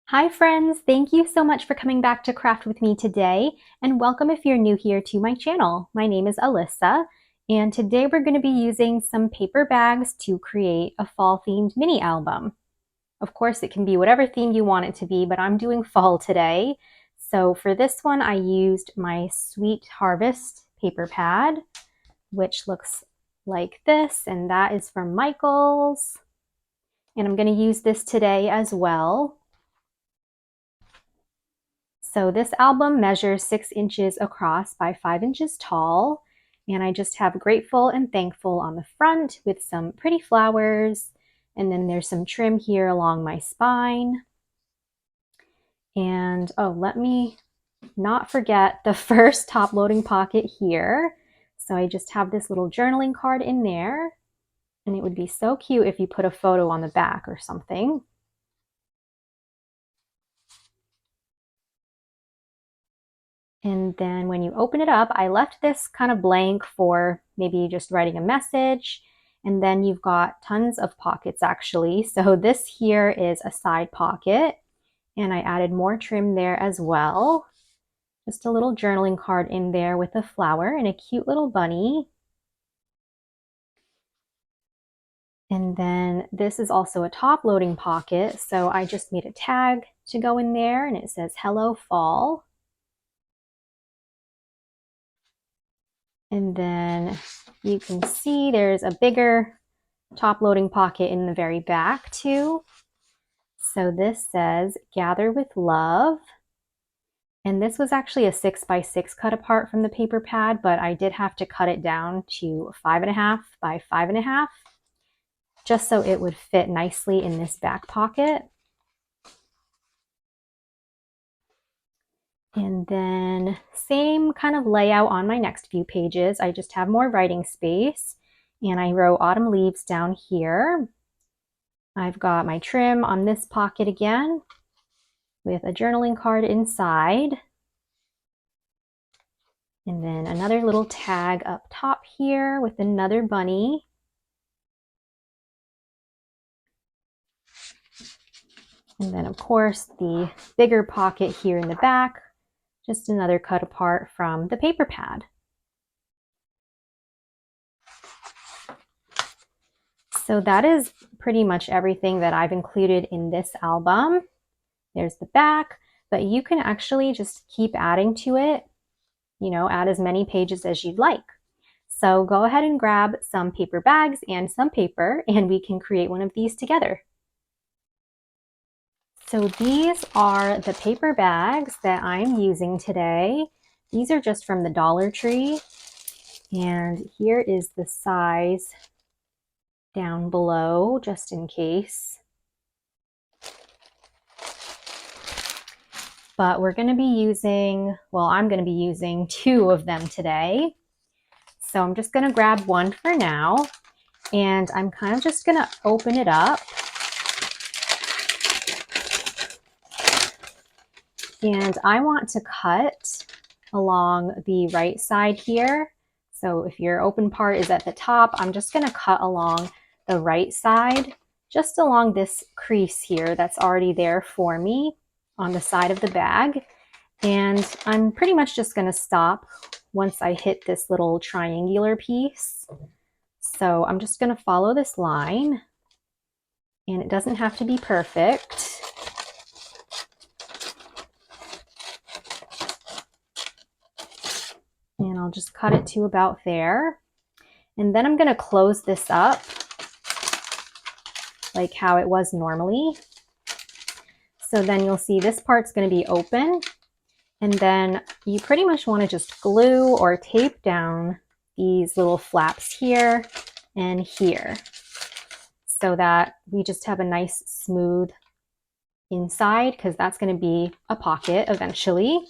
Hi friends, thank you so much for coming back to craft with me today, and welcome if you're new here to my channel. My name is Alyssa, and today we're going to be using some paper bags to create a fall themed mini album. Of course, it can be whatever theme you want it to be, but I'm doing fall today. So for this one, I used my Sweet Harvest paper pad, which looks like this, and that is from Michaels. And I'm going to use this today as well. So this album measures 6 inches across by 5 inches tall, and I just have grateful and thankful on the front with some pretty flowers, and then there's some trim here along my spine. And oh, let me not forget the first top loading pocket here. So I just have this little journaling card in there, and it would be so cute if you put a photo on the back or something. And then when you open it up, I left this kind of blank for maybe just writing a message. And then you've got tons of pockets actually. So this here is a side pocket, and I added more trim there as well. Just a little journaling card in there with a flower and a cute little bunny. And then this is also a top loading pocket. So I just made a tag to go in there, and it says Hello Fall. And then you can see there's a bigger top loading pocket in the very back too. So this says Gather with Love. And this was actually a 6x6 cut apart from the paper pad, but I did have to cut it down to 5.5 by 5.5 just so it would fit nicely in this back pocket. And then same kind of layout on my next few pages. I just have more writing space, and I wrote autumn leaves down here. I've got my trim on this pocket again with a journaling card inside. And then another little tag up top here with another bunny. And then of course the bigger pocket here in the back, just another cut apart from the paper pad. So that is pretty much everything that I've included in this album. There's the back, but you can actually just keep adding to it, you know, add as many pages as you'd like. So go ahead and grab some paper bags and some paper, and we can create one of these together. So these are the paper bags that I'm using today. These are just from the Dollar Tree, and here is the size down below, just in case. But we're going to be using, well, I'm going to be using 2 of them today. So I'm just going to grab one for now, and I'm kind of just going to open it up. And I want to cut along the right side here. So if your open part is at the top, I'm just going to cut along the right side, just along this crease here that's already there for me on the side of the bag. And I'm pretty much just going to stop once I hit this little triangular piece. So I'm just going to follow this line, and it doesn't have to be perfect. And I'll just cut it to about there. And then I'm going to close this up like how it was normally. So then you'll see this part's going to be open. And then you pretty much want to just glue or tape down these little flaps here and here so that we just have a nice smooth inside, because that's going to be a pocket eventually.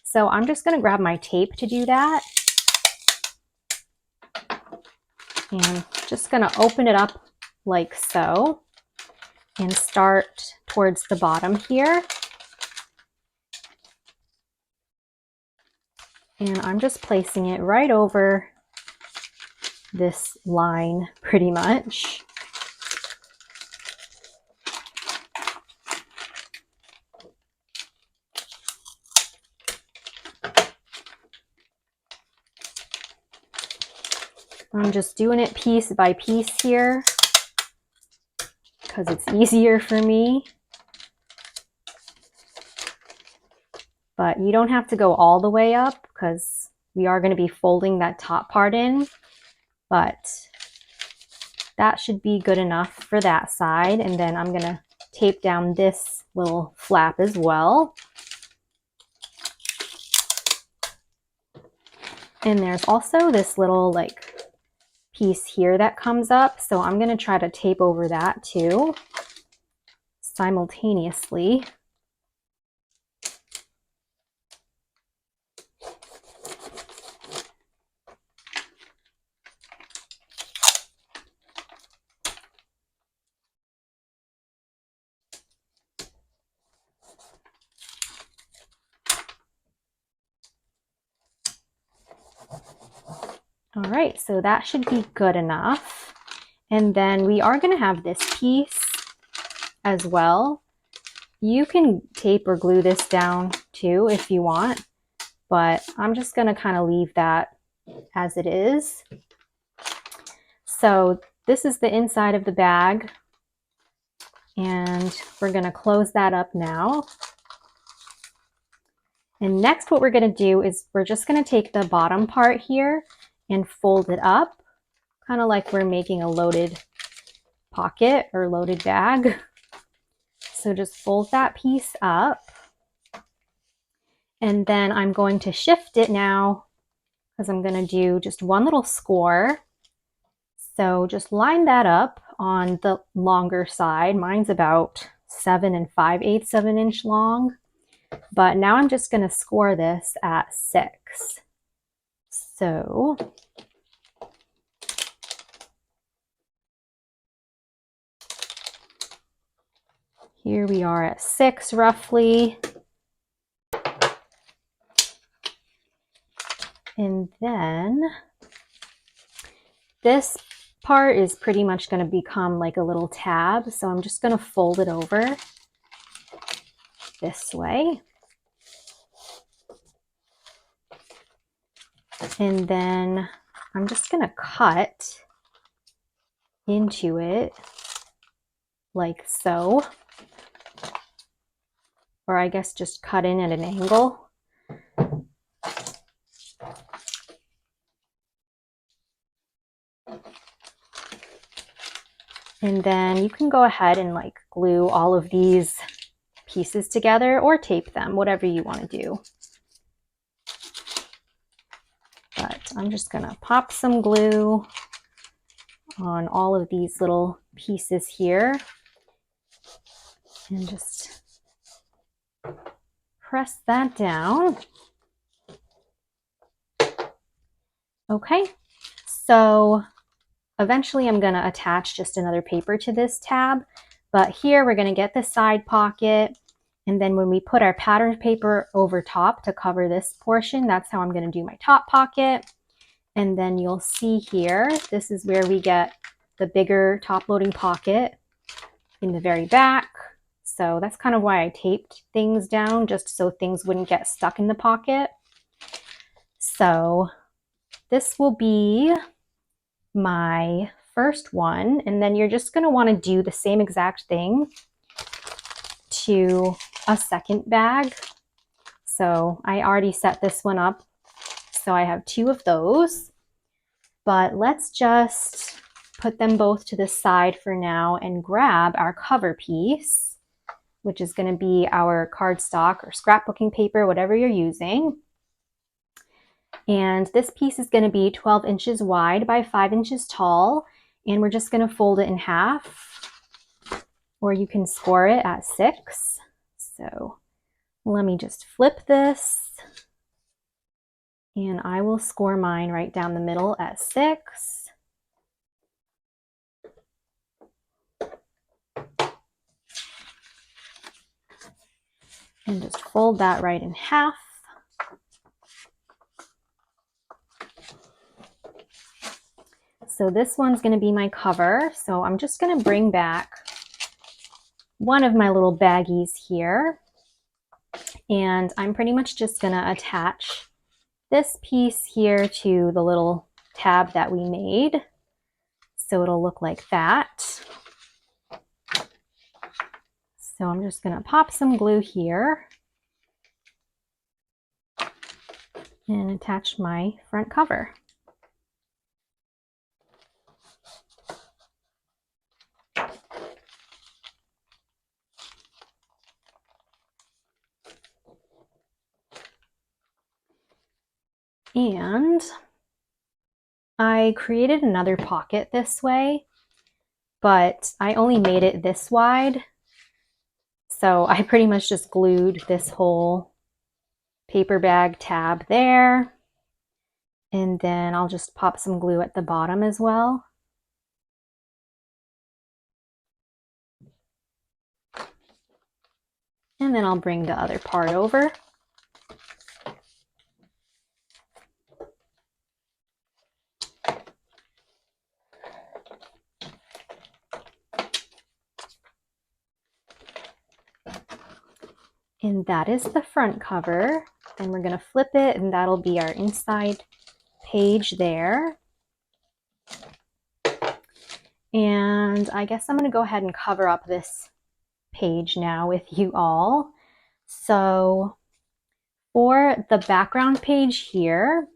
So I'm just going to grab my tape to do that. And just going to open it up like so and start towards the bottom here. And I'm just placing it right over this line pretty much. I'm just doing it piece by piece here because it's easier for me. But you don't have to go all the way up because we are going to be folding that top part in. But that should be good enough for that side. And then I'm going to tape down this little flap as well. And there's also this little like piece here that comes up. So I'm going to try to tape over that too simultaneously. All right, so that should be good enough. And then we are going to have this piece as well. You can tape or glue this down too if you want, but I'm just going to kind of leave that as it is. So this is the inside of the bag, and we're going to close that up now. And next what we're going to do is we're just going to take the bottom part here and fold it up, kind of like we're making a loaded pocket or loaded bag. So just fold that piece up. And then I'm going to shift it now because I'm going to do just one little score. So just line that up on the longer side. Mine's about 7 5/8 of an inch long. But now I'm just going to score this at 6. So here we are at 6 roughly. And then this part is pretty much going to become like a little tab. So I'm just going to fold it over this way. And then I'm just going to cut into it like so. Or I guess just cut in at an angle. And then you can go ahead and like glue all of these pieces together or tape them, whatever you want to do. But I'm just going to pop some glue on all of these little pieces here and just press that down. Okay, so eventually I'm going to attach just another paper to this tab, but here we're going to get the side pocket, and then when we put our pattern paper over top to cover this portion, that's how I'm going to do my top pocket. And then you'll see here, this is where we get the bigger top loading pocket in the very back. So that's kind of why I taped things down, just so things wouldn't get stuck in the pocket. So this will be my first one, and then you're just going to want to do the same exact thing to a second bag. So I already set this one up, so I have 2 of those, but let's just put them both to the side for now and grab our cover piece, which is going to be our cardstock or scrapbooking paper, whatever you're using. And this piece is going to be 12 inches wide by 5 inches tall, and we're just going to fold it in half, or you can score it at 6. So let me just flip this, and I will score mine right down the middle at 6. And just fold that right in half. So this one's going to be my cover. So I'm just going to bring back one of my little baggies here. And I'm pretty much just going to attach this piece here to the little tab that we made. So it'll look like that. So I'm just going to pop some glue here and attach my front cover. And I created another pocket this way, but I only made it this wide. So I pretty much just glued this whole paper bag tab there. And then I'll just pop some glue at the bottom as well. And then I'll bring the other part over. And that is the front cover. Then we're going to flip it, and that'll be our inside page there. And I guess I'm going to go ahead and cover up this page now with you all. So for the background page here,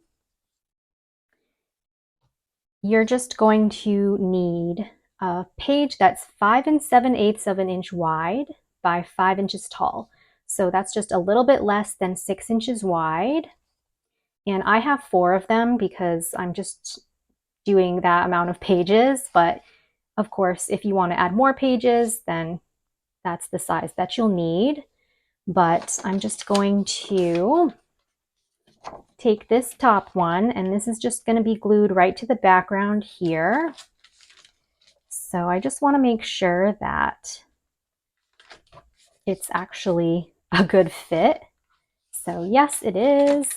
you're just going to need a page that's 5 7/8 of an inch wide by 5 inches tall. So that's just a little bit less than 6 inches wide. And I have 4 of them because I'm just doing that amount of pages. But of course, if you want to add more pages, then that's the size that you'll need. But I'm just going to take this top one, and this is just going to be glued right to the background here. So I just want to make sure that it's actually a good fit. So yes, it is.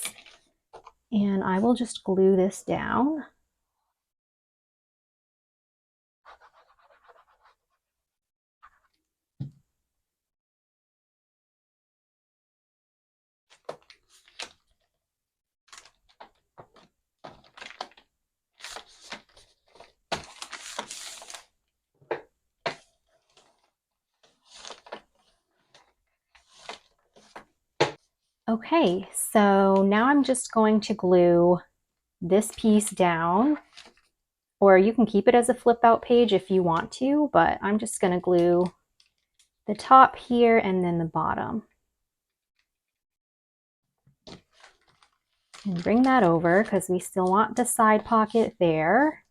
And I will just glue this down. Okay, so now I'm just going to glue this piece down, or you can keep it as a flip out page if you want to, but I'm just going to glue the top here and then the bottom. And bring that over because we still want the side pocket there.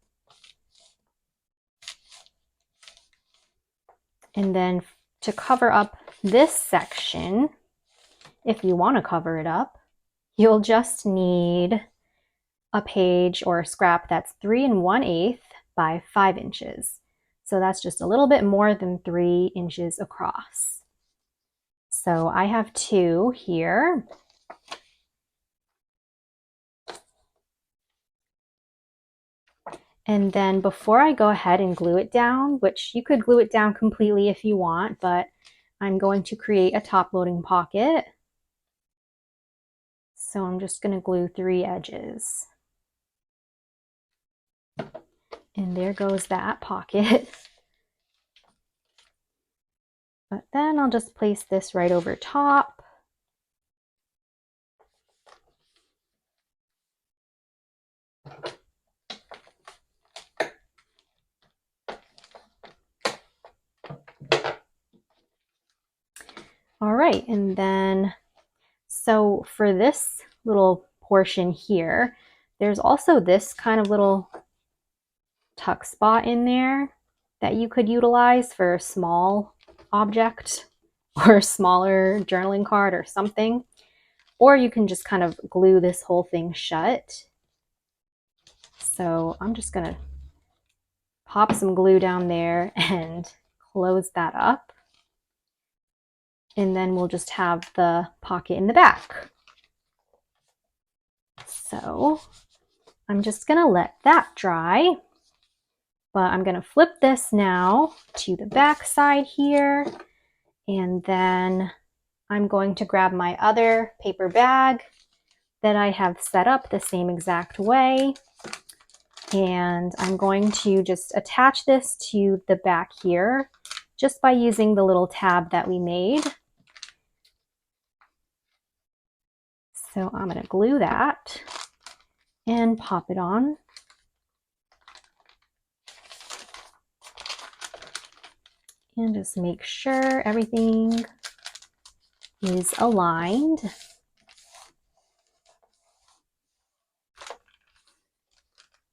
And then to cover up this section, if you want to cover it up, you'll just need a page or a scrap that's 3 1/8 by 5 inches. So that's just a little bit more than 3 inches across. So I have 2 here. And then before I go ahead and glue it down, which you could glue it down completely if you want, but I'm going to create a top loading pocket. So I'm just going to glue 3 edges. And there goes that pocket. But then I'll just place this right over top. All right, and then, so for this little portion here, there's also this kind of little tuck spot in there that you could utilize for a small object or a smaller journaling card or something. Or you can just kind of glue this whole thing shut. So I'm just gonna pop some glue down there and close that up. And then we'll just have the pocket in the back. So I'm just gonna let that dry, but I'm gonna flip this now to the back side here, and then I'm going to grab my other paper bag that I have set up the same exact way. And I'm going to just attach this to the back here just by using the little tab that we made. So I'm going to glue that and pop it on. And just make sure everything is aligned.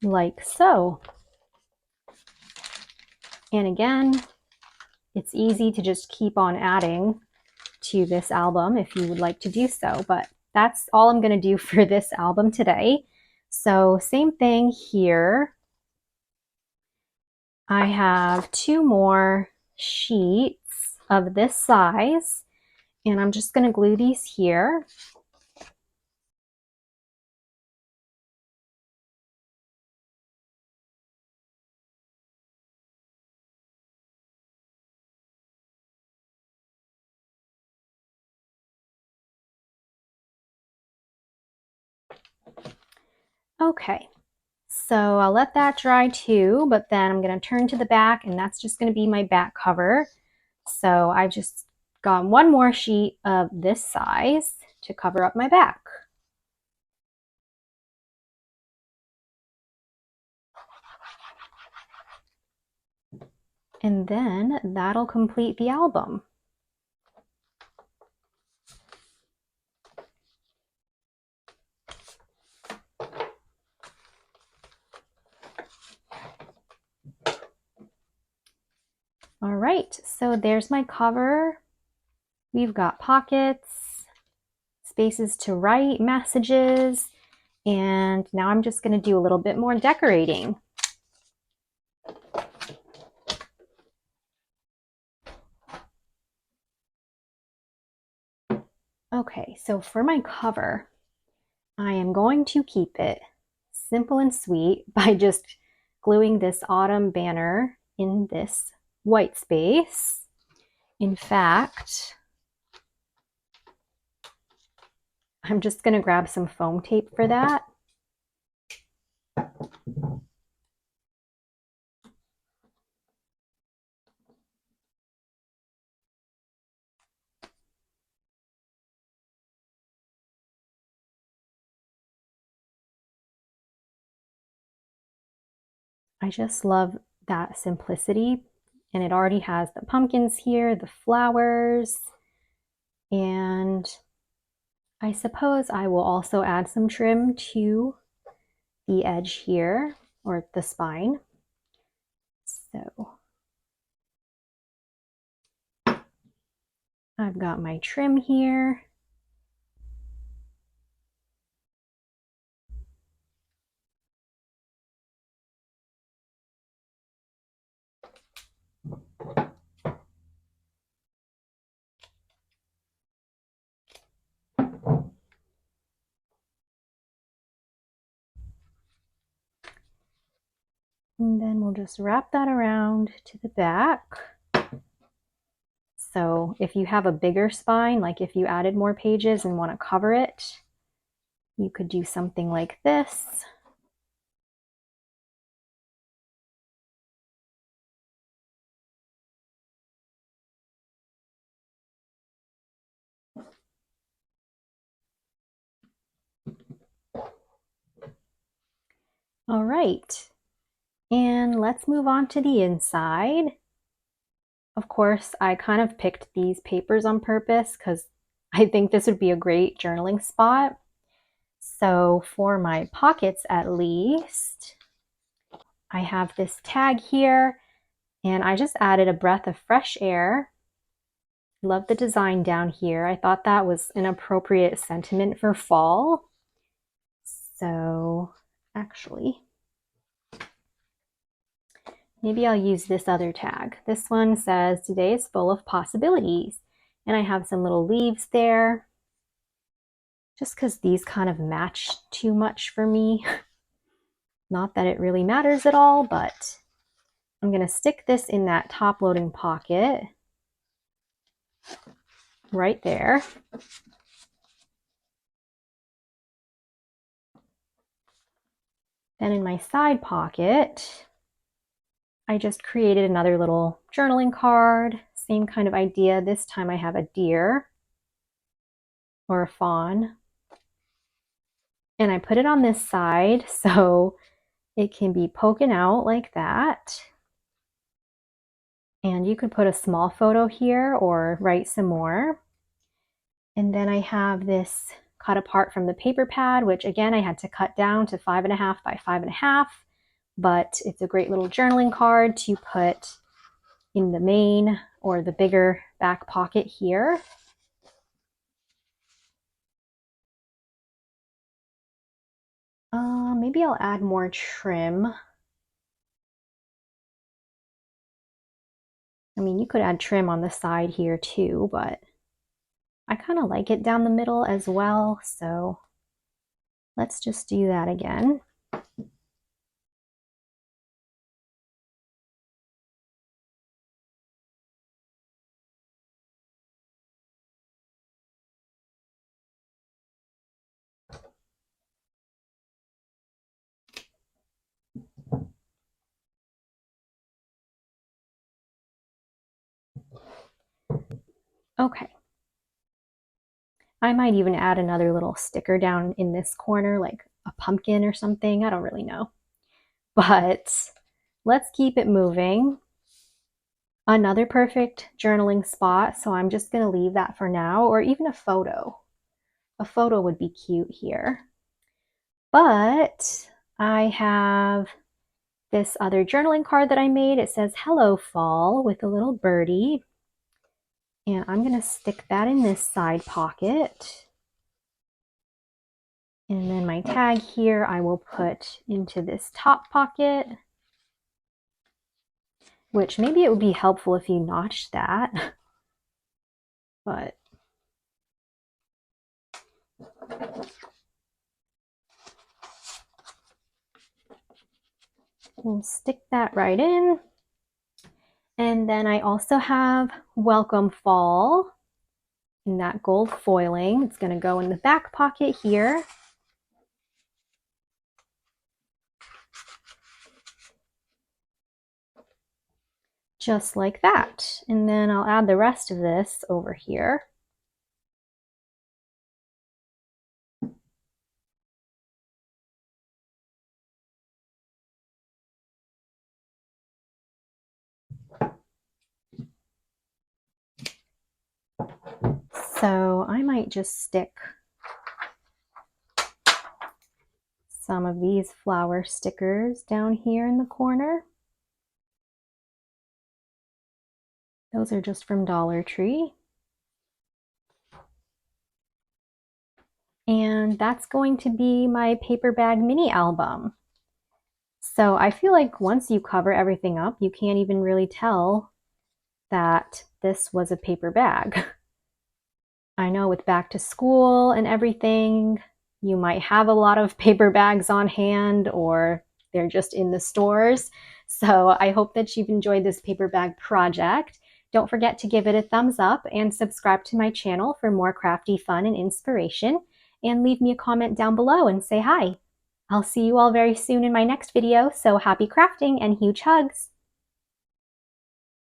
Like so. And again, it's easy to just keep on adding to this album if you would like to do so, but that's all I'm going to do for this album today. So same thing here. I have 2 more sheets of this size, and I'm just going to glue these here. Okay, so I'll let that dry too, but then I'm going to turn to the back, and that's just going to be my back cover. So I've just got 1 more sheet of this size to cover up my back. And then that'll complete the album. All right, so there's my cover. We've got pockets, spaces to write messages, and now I'm just going to do a little bit more decorating. Okay, so for my cover, I am going to keep it simple and sweet by just gluing this autumn banner in this white space. In fact, I'm just going to grab some foam tape for that. I just love that simplicity, and it already has the pumpkins here, the flowers, and I suppose I will also add some trim to the edge here, or the spine. So I've got my trim here. And then we'll just wrap that around to the back. So if you have a bigger spine, like if you added more pages and want to cover it, you could do something like this. All right, and let's move on to the inside. Of course, I kind of picked these papers on purpose because I think this would be a great journaling spot. So for my pockets at least, I have this tag here, and I just added a breath of fresh air. Love the design down here. I thought that was an appropriate sentiment for fall. So actually, maybe I'll use this other tag. This one says, "Today is full of possibilities." And I have some little leaves there, just because these kind of match too much for me. Not that it really matters at all, but I'm going to stick this in that top loading pocket right there. Then in my side pocket, I just created another little journaling card. Same kind of idea. This time I have a deer or a fawn. And I put it on this side so it can be poking out like that. And you could put a small photo here or write some more. And then I have this cut apart from the paper pad, which again, I had to cut down to 5.5 by 5.5, but it's a great little journaling card to put in the main or the bigger back pocket here. Maybe I'll add more trim. I mean, you could add trim on the side here too, but I kind of like it down the middle as well, so let's just do that again. Okay. I might even add another little sticker down in this corner, like a pumpkin or something. I don't really know. But let's keep it moving. Another perfect journaling spot, so I'm just going to leave that for now, or even a photo. A photo would be cute here. But I have this other journaling card that I made. It says, "Hello, Fall," with a little birdie. And I'm going to stick that in this side pocket. And then my tag here I will put into this top pocket, which maybe it would be helpful if you notched that. But we'll stick that right in. And then I also have "Welcome Fall" in that gold foiling. It's going to go in the back pocket here. Just like that. And then I'll add the rest of this over here. So I might just stick some of these flower stickers down here in the corner. Those are just from Dollar Tree. And that's going to be my paper bag mini album. So I feel like once you cover everything up, you can't even really tell that this was a paper bag. I know with back to school and everything, you might have a lot of paper bags on hand or they're just in the stores. So I hope that you've enjoyed this paper bag project. Don't forget to give it a thumbs up and subscribe to my channel for more crafty fun and inspiration. And leave me a comment down below and say hi. I'll see you all very soon in my next video, so happy crafting and huge hugs!